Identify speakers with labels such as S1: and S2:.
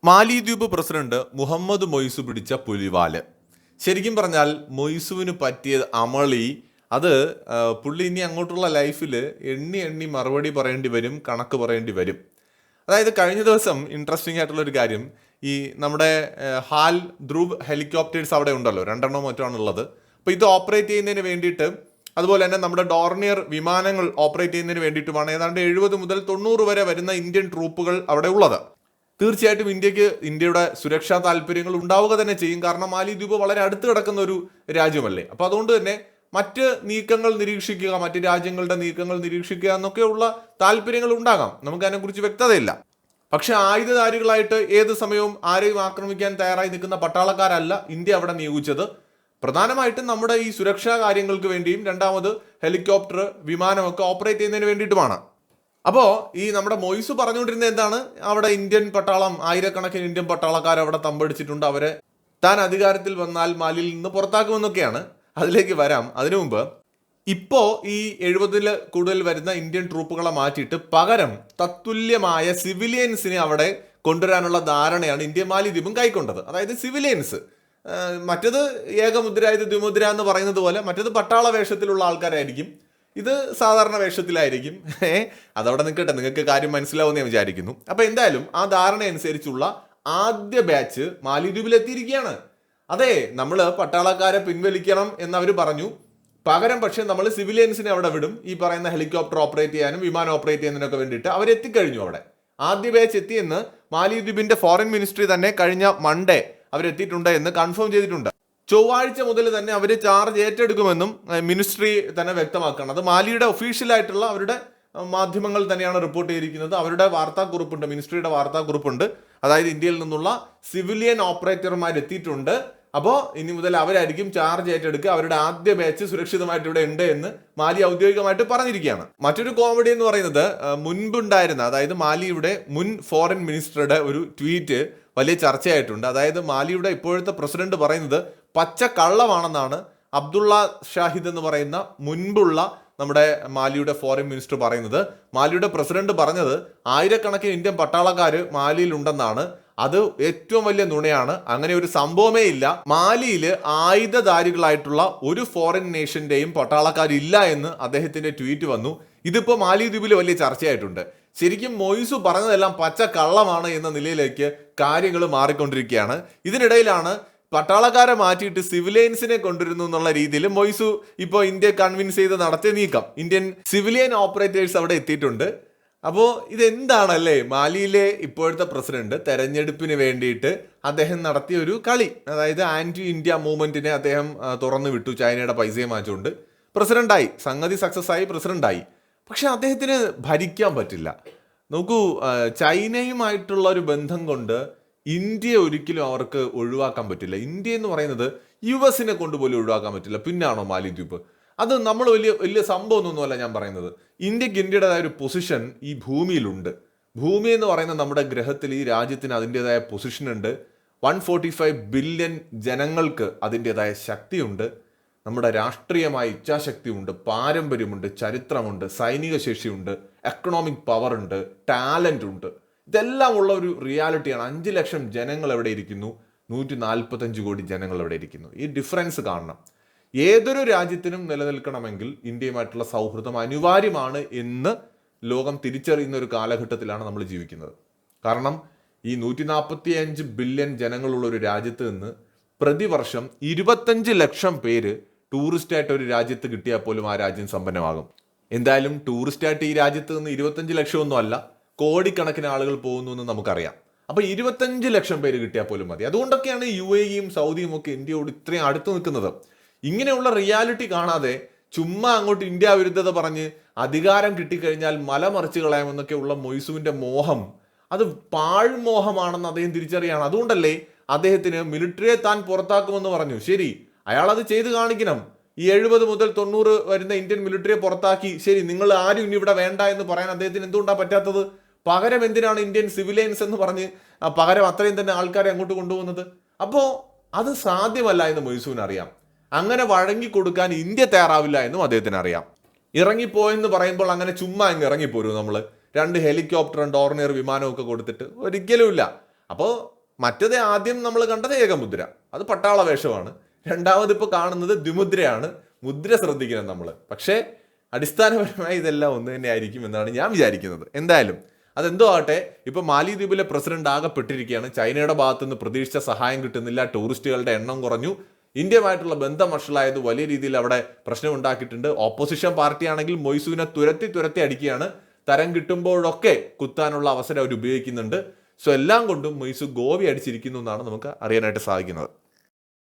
S1: മാലിദ്വീപ് പ്രസിഡന്റ് മുഹമ്മദ് മൊയ്സു പിടിച്ച പുലിവാല്. ശരിക്കും പറഞ്ഞാൽ മൊയ്സുവിന് പറ്റിയ അമളി അത് പുള്ളി ഇനി അങ്ങോട്ടുള്ള ലൈഫിൽ എണ്ണി എണ്ണി മറുപടി പറയേണ്ടി വരും, കണക്ക് പറയേണ്ടി വരും. അതായത് കഴിഞ്ഞ ദിവസം ഇൻട്രസ്റ്റിംഗ് ആയിട്ടുള്ള ഒരു കാര്യം, ഈ നമ്മുടെ ഹാൽ ധ്രുവ് ഹെലികോപ്റ്റേഴ്സ് അവിടെ ഉണ്ടല്ലോ, 2 മറ്റാണ് ഉള്ളത്. അപ്പോൾ ഇത് ഓപ്പറേറ്റ് ചെയ്യുന്നതിന് വേണ്ടിയിട്ട്, അതുപോലെ തന്നെ നമ്മുടെ ഡോർണിയർ വിമാനങ്ങൾ ഓപ്പറേറ്റ് ചെയ്യുന്നതിന് വേണ്ടിയിട്ടുമാണ് ഏതാണ്ട് 70 മുതൽ 90 വരെ വരുന്ന ഇന്ത്യൻ ട്രൂപ്പുകൾ അവിടെ ഉള്ളത്. തീർച്ചയായിട്ടും ഇന്ത്യയുടെ സുരക്ഷാ താല്പര്യങ്ങൾ ഉണ്ടാവുക തന്നെ ചെയ്യും. കാരണം മാലിദ്വീപ് വളരെ അടുത്ത് കിടക്കുന്ന ഒരു രാജ്യമല്ലേ. അപ്പോൾ അതുകൊണ്ട് തന്നെ മറ്റ് നീക്കങ്ങൾ നിരീക്ഷിക്കുക, മറ്റ് രാജ്യങ്ങളുടെ നീക്കങ്ങൾ നിരീക്ഷിക്കുക എന്നൊക്കെയുള്ള താല്പര്യങ്ങൾ ഉണ്ടാകാം. നമുക്ക് അതിനെക്കുറിച്ച് വ്യക്തതയില്ല. പക്ഷെ ആയുധധാരികളായിട്ട് ഏത് സമയവും ആരെയും ആക്രമിക്കാൻ തയ്യാറായി നിൽക്കുന്ന പട്ടാളക്കാരല്ല ഇന്ത്യ അവിടെ നിയോഗിച്ചത്. പ്രധാനമായിട്ടും നമ്മുടെ ഈ സുരക്ഷാ കാര്യങ്ങൾക്ക് വേണ്ടിയും, രണ്ടാമത് ഹെലികോപ്റ്റർ വിമാനമൊക്കെ ഓപ്പറേറ്റ് ചെയ്യുന്നതിന് വേണ്ടിയിട്ടുമാണ്. അപ്പോൾ ഈ നമ്മുടെ മൊയ്സു പറഞ്ഞുകൊണ്ടിരുന്നത് എന്താണ്, അവിടെ ഇന്ത്യൻ പട്ടാളം, ആയിരക്കണക്കിന് ഇന്ത്യൻ പട്ടാളക്കാർ അവിടെ തമ്പടിച്ചിട്ടുണ്ട്, അവരെ താൻ അധികാരത്തിൽ വന്നാൽ മാലിയിൽ നിന്ന് പുറത്താക്കുമെന്നൊക്കെയാണ്. അതിലേക്ക് വരാം. അതിനു മുമ്പ് ഇപ്പോൾ ഈ 70 കൂടുതൽ വരുന്ന ഇന്ത്യൻ ട്രൂപ്പുകളെ മാറ്റിയിട്ട് പകരം തത്തുല്യമായ സിവിലിയൻസിനെ അവിടെ കൊണ്ടുവരാനുള്ള ധാരണയാണ് ഇന്ത്യ മാലിദ്വീപും കൈക്കൊണ്ടത്. അതായത് സിവിലിയൻസ്, മറ്റത് ഏകമുദ്ര ഇത് ദ്വിമുദ്ര എന്ന് പറയുന്നത് പോലെ, മറ്റത് പട്ടാള വേഷത്തിലുള്ള ആൾക്കാരായിരിക്കും, ഇത് സാധാരണ വേഷത്തിലായിരിക്കും. അതവിടെ നിൽക്കട്ടെ, നിങ്ങൾക്ക് കാര്യം മനസ്സിലാവുമെന്ന് ഞാൻ വിചാരിക്കുന്നു. അപ്പൊ എന്തായാലും ആ ധാരണ അനുസരിച്ചുള്ള ആദ്യ ബാച്ച് മാലിദ്വീപിൽ എത്തിയിരിക്കുകയാണ്. അതെ, നമ്മൾ പട്ടാളക്കാരെ പിൻവലിക്കണം എന്നവർ പറഞ്ഞു. പകരം പക്ഷെ നമ്മൾ സിവിലിയൻസിനെ അവിടെ വിടും, ഈ പറയുന്ന ഹെലികോപ്റ്റർ ഓപ്പറേറ്റ് ചെയ്യാനും വിമാനം ഓപ്പറേറ്റ് ചെയ്യുന്നതിനൊക്കെ വേണ്ടിയിട്ട് അവരെത്തിക്കഴിഞ്ഞു. അവിടെ ആദ്യ ബാച്ച് എത്തിയെന്ന് മാലിദ്വീപിന്റെ ഫോറിൻ മിനിസ്ട്രി തന്നെ കഴിഞ്ഞ മൺഡേ അവരെത്തിയിട്ടുണ്ട് എന്ന് കൺഫേം ചെയ്തിട്ടുണ്ട്. ചൊവ്വാഴ്ച മുതൽ തന്നെ അവർ ചാർജ് ഏറ്റെടുക്കുമെന്നും മിനിസ്ട്രി തന്നെ വ്യക്തമാക്കണം. അത് മാലിയുടെ ഒഫീഷ്യലായിട്ടുള്ള അവരുടെ മാധ്യമങ്ങൾ തന്നെയാണ് റിപ്പോർട്ട് ചെയ്തിരിക്കുന്നത്. അവരുടെ വാർത്താക്കുറിപ്പുണ്ട്, മിനിസ്ട്രിയുടെ വാർത്താക്കുറിപ്പുണ്ട്. അതായത് ഇന്ത്യയിൽ നിന്നുള്ള സിവിലിയൻ ഓപ്പറേറ്റർമാർ എത്തിയിട്ടുണ്ട്. അപ്പോൾ ഇനി മുതൽ അവരായിരിക്കും ചാർജ് ഏറ്റെടുക്കുക. അവരുടെ ആദ്യ ബാച്ച് സുരക്ഷിതമായിട്ട് ഇവിടെ ഉണ്ട് എന്ന് മാലി ഔദ്യോഗികമായിട്ട് പറഞ്ഞിരിക്കുകയാണ്. മറ്റൊരു കോമഡി എന്ന് പറയുന്നത്, മുൻപുണ്ടായിരുന്ന, അതായത് മാലിയുടെ മുൻ ഫോറിൻ മിനിസ്റ്ററുടെ ഒരു ട്വീറ്റ് വലിയ ചർച്ചയായിട്ടുണ്ട്. അതായത് മാലിയുടെ ഇപ്പോഴത്തെ പ്രസിഡന്റ് പറയുന്നത് പച്ച കള്ളമാണെന്നാണ് അബ്ദുള്ള ഷാഹിദ് എന്ന് പറയുന്ന മുൻപുള്ള നമ്മുടെ മാലിയുടെ ഫോറിൻ മിനിസ്റ്റർ പറയുന്നത്. മാലിയുടെ പ്രസിഡന്റ് പറഞ്ഞത് ആയിരക്കണക്കിന് ഇന്ത്യൻ പട്ടാളക്കാർ മാലിയിൽ ഉണ്ടെന്നാണ്. അത് ഏറ്റവും വലിയ നുണയാണ്. അങ്ങനെ ഒരു സംഭവമേ ഇല്ല. മാലിയിൽ ആയുധധാരികളായിട്ടുള്ള ഒരു ഫോറിൻ നേഷന്റെയും പട്ടാളക്കാരില്ല എന്ന് അദ്ദേഹത്തിന്റെ ട്വീറ്റ് വന്നു. ഇതിപ്പോ മാലിദ്വീപിൽ വലിയ ചർച്ചയായിട്ടുണ്ട്. ശരിക്കും മൊയ്സു പറഞ്ഞതെല്ലാം പച്ച കള്ളമാണ് എന്ന നിലയിലേക്ക് കാര്യങ്ങൾ മാറിക്കൊണ്ടിരിക്കുകയാണ്. ഇതിനിടയിലാണ് പട്ടാളക്കാരെ മാറ്റിയിട്ട് സിവിലിയൻസിനെ കൊണ്ടുവരുന്നു എന്നുള്ള രീതിയിൽ മൊയ്സു ഇപ്പോൾ ഇന്ത്യ കൺവിൻസ് ചെയ്ത് നടത്തിയ നീക്കം. ഇന്ത്യൻ സിവിലിയൻ ഓപ്പറേറ്റേഴ്സ് അവിടെ എത്തിയിട്ടുണ്ട്. അപ്പോൾ ഇതെന്താണല്ലേ, മാലിയിലെ ഇപ്പോഴത്തെ പ്രസിഡന്റ് തെരഞ്ഞെടുപ്പിന് വേണ്ടിയിട്ട് അദ്ദേഹം നടത്തിയ ഒരു കളി. അതായത് ആന്റി ഇന്ത്യ മൂവ്മെന്റിനെ അദ്ദേഹം തുറന്നു വിട്ടു, ചൈനയുടെ പൈസയും വാങ്ങിച്ചുകൊണ്ട് പ്രസിഡന്റായി. സംഗതി സക്സസ് ആയി, പ്രസിഡന്റായി. പക്ഷെ അദ്ദേഹത്തിന് ഭരിക്കാൻ പറ്റില്ല. നോക്കൂ, ചൈനയുമായിട്ടുള്ള ഒരു ബന്ധം കൊണ്ട് ഇന്ത്യ ഒരിക്കലും അവർക്ക് ഒഴിവാക്കാൻ പറ്റില്ല. ഇന്ത്യ എന്ന് പറയുന്നത് US കൊണ്ടുപോലും ഒഴിവാക്കാൻ പറ്റില്ല. പിന്നാണോ മാലിദ്വീപ്? അത് നമ്മൾ വലിയ സംഭവമൊന്നുമല്ല ഞാൻ പറയുന്നത്. ഇന്ത്യയുടേതായ ഒരു പൊസിഷൻ ഈ ഭൂമിയിലുണ്ട്. ഭൂമി എന്ന് പറയുന്ന നമ്മുടെ ഗ്രഹത്തിൽ ഈ രാജ്യത്തിന് അതിൻ്റെതായ പൊസിഷൻ ഉണ്ട്. 145 ബില്യൺ ജനങ്ങൾക്ക് അതിൻ്റെതായ ശക്തിയുണ്ട്. നമ്മുടെ രാഷ്ട്രീയമായ ഇച്ഛാശക്തിയുണ്ട്, പാരമ്പര്യമുണ്ട്, ചരിത്രമുണ്ട്, സൈനിക ശേഷിയുണ്ട്, എക്കണോമിക് പവർ ഉണ്ട്, ടാലന്റ് ഉണ്ട്. ഇതെല്ലാം ഉള്ള ഒരു റിയാലിറ്റിയാണ്. 5 ലക്ഷം ജനങ്ങൾ എവിടെ ഇരിക്കുന്നു, 145 കോടി ജനങ്ങൾ എവിടെ ഇരിക്കുന്നു. ഈ ഡിഫറൻസ് കാണണം. ഏതൊരു രാജ്യത്തിനും നിലനിൽക്കണമെങ്കിൽ ഇന്ത്യയുമായിട്ടുള്ള സൗഹൃദം അനിവാര്യമാണ് എന്ന് ലോകം തിരിച്ചറിയുന്ന ഒരു കാലഘട്ടത്തിലാണ് നമ്മൾ ജീവിക്കുന്നത്. കാരണം ഈ 145 ബില്യൺ ജനങ്ങളുള്ള ഒരു രാജ്യത്ത് നിന്ന് പ്രതിവർഷം 25 ലക്ഷം പേര് ടൂറിസ്റ്റായിട്ട് ഒരു രാജ്യത്ത് കിട്ടിയാൽ പോലും ആ രാജ്യം സമ്പന്നമാകും. എന്തായാലും ടൂറിസ്റ്റായിട്ട് ഈ രാജ്യത്ത് നിന്ന് 25 ലക്ഷമൊന്നും അല്ല, കോടിക്കണക്കിന് ആളുകൾ പോകുന്നു എന്ന് നമുക്കറിയാം. അപ്പൊ 25 ലക്ഷം പേര് കിട്ടിയാൽ പോലും മതി. അതുകൊണ്ടൊക്കെയാണ് UAEയും സൗദിയും ഒക്കെ ഇന്ത്യയോട് ഇത്രയും അടുത്ത് നിൽക്കുന്നത്. ഇങ്ങനെയുള്ള റിയാലിറ്റി കാണാതെ ചുമ്മാ അങ്ങോട്ട് ഇന്ത്യ വിരുദ്ധത പറഞ്ഞ് അധികാരം കിട്ടിക്കഴിഞ്ഞാൽ മലമറിച്ച് കളയാമെന്നൊക്കെ ഉള്ള മൊയ്സുവിന്റെ മോഹം, അത് പാഴ്മോഹമാണെന്ന് അദ്ദേഹം തിരിച്ചറിയാണ്. അതുകൊണ്ടല്ലേ അദ്ദേഹത്തിന് മിലിറ്ററിയെ താൻ പുറത്താക്കുമെന്ന് പറഞ്ഞു. ശരി, അയാൾ അത് ചെയ്ത് കാണിക്കണം. ഈ 70 മുതൽ 90 വരുന്ന ഇന്ത്യൻ മിലിറ്ററിയെ പുറത്താക്കി, ശരി, നിങ്ങൾ ആരും ഇനി ഇവിടെ വേണ്ട എന്ന് പറയാൻ അദ്ദേഹത്തിന് എന്തുകൊണ്ടാണ് പറ്റാത്തത്? പകരം എന്തിനാണ് ഇന്ത്യൻ സിവിലിയൻസ് എന്ന് പറഞ്ഞ് പകരം അത്രയും തന്നെ ആൾക്കാരെ അങ്ങോട്ട് കൊണ്ടുപോകുന്നത്? അപ്പോൾ അത് സാധ്യമല്ല എന്ന് മൊയ്സുവിന് അറിയാം. അങ്ങനെ വഴങ്ങി കൊടുക്കാൻ ഇന്ത്യ തയ്യാറാവില്ല എന്നും അദ്ദേഹത്തിന് അറിയാം. ഇറങ്ങിപ്പോയെന്ന് പറയുമ്പോൾ അങ്ങനെ ചുമ്മാ അങ്ങ് ഇറങ്ങിപ്പോരും നമ്മൾ. 2 ഹെലികോപ്റ്ററും ഡോർണിയർ വിമാനവും ഒക്കെ കൊടുത്തിട്ട് ഒരിക്കലും ഇല്ല. അപ്പോൾ മറ്റത് ആദ്യം നമ്മൾ കണ്ടത് ഏകമുദ്ര, അത് പട്ടാള വേഷമാണ്. രണ്ടാമത് ഇപ്പോൾ കാണുന്നത് ദ്വിമുദ്രയാണ്. മുദ്ര ശ്രദ്ധിക്കണം നമ്മൾ. പക്ഷേ അടിസ്ഥാനപരമായി ഇതെല്ലാം ഒന്ന് തന്നെ ആയിരിക്കും എന്നാണ് ഞാൻ വിചാരിക്കുന്നത്. എന്തായാലും അതെന്തോ ആകട്ടെ, ഇപ്പൊ മാലിദ്വീപിലെ പ്രസിഡന്റ് ആകപ്പെട്ടിരിക്കുകയാണ്. ചൈനയുടെ ഭാഗത്തുനിന്ന് പ്രതീക്ഷിച്ച സഹായം കിട്ടുന്നില്ല, ടൂറിസ്റ്റുകളുടെ എണ്ണം കുറഞ്ഞു, ഇന്ത്യയുമായിട്ടുള്ള ബന്ധം വഷളായത് വലിയ രീതിയിൽ അവിടെ പ്രശ്നം ഉണ്ടാക്കിയിട്ടുണ്ട്. ഓപ്പോസിഷൻ പാർട്ടിയാണെങ്കിൽ മൊയ്സുവിനെ തുരത്തി അടിക്കുകയാണ്. തരം കിട്ടുമ്പോഴൊക്കെ കുത്താനുള്ള അവസരം അവർ ഉപയോഗിക്കുന്നുണ്ട്. സോ എല്ലാം കൊണ്ടും മൊയ്സു ഗോവി അടിച്ചിരിക്കുന്നു എന്നാണ് നമുക്ക് അറിയാനായിട്ട് സാധിക്കുന്നത്.